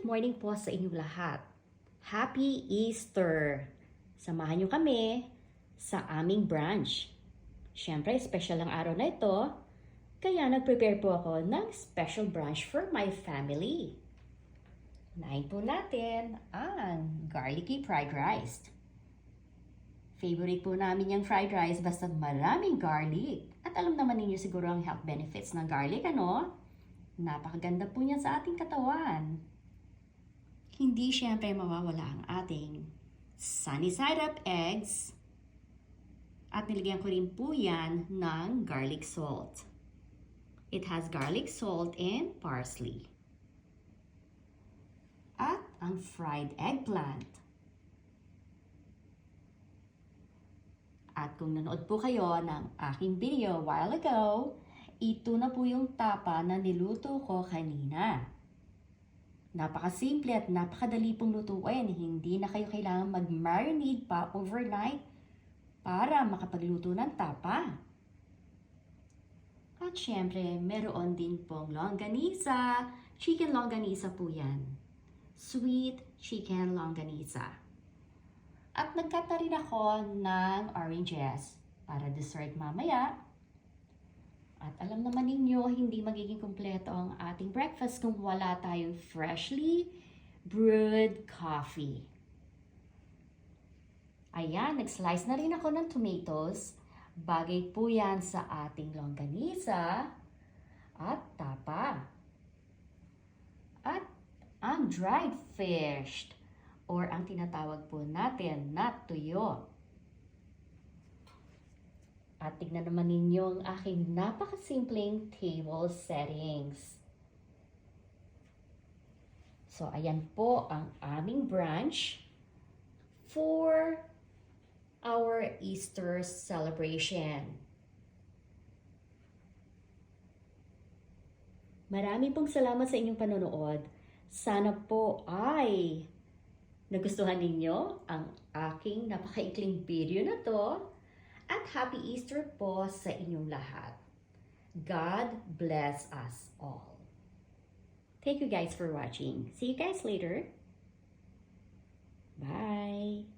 morning po sa inyong lahat. Happy Easter! Samahan niyo kami sa aming brunch. Siyempre, special ang araw na ito, kaya nag-prepare po ako ng special brunch for my family. Unahin po natin ang garlicky fried rice. Favorite po namin yung fried rice basta maraming garlic. At alam naman ninyo siguro ang health benefits ng garlic, ano? Napakaganda po niya sa ating katawan. Hindi syempre mawawala ang ating sunny side up eggs. At nilagyan ko rin po yan ng garlic salt. It has garlic salt and parsley. At ang fried eggplant. At kung nanood po kayo ng aking video a while ago, ito na po yung tapa na niluto ko kanina. Napakasimple at napakadali pong lutuin. Hindi na kayo kailangan mag-marinade pa overnight para makapagluto ng tapa. At syempre, meron din pong longganisa. Chicken longganisa po yan. Sweet chicken longganisa. At nagkat na rin ako ng oranges para dessert mamaya. At alam naman ninyo, hindi magiging kumpleto ang ating breakfast kung wala tayong freshly brewed coffee. Ayan, nag-slice na rin ako ng tomatoes. Bagay po yan sa ating longganisa at tapa. At ang dried fish or ang tinatawag po natin na tuyo. At tignan naman ninyo ang aking napakasimpleng table settings. So, ayan po ang aming brunch for our Easter celebration. Marami pong salamat sa inyong panonood. Sana po ay nagustuhan ninyo ang aking napakaikling video na to. At Happy Easter po sa inyong lahat. God bless us all. Thank you guys for watching. See you guys later. Bye!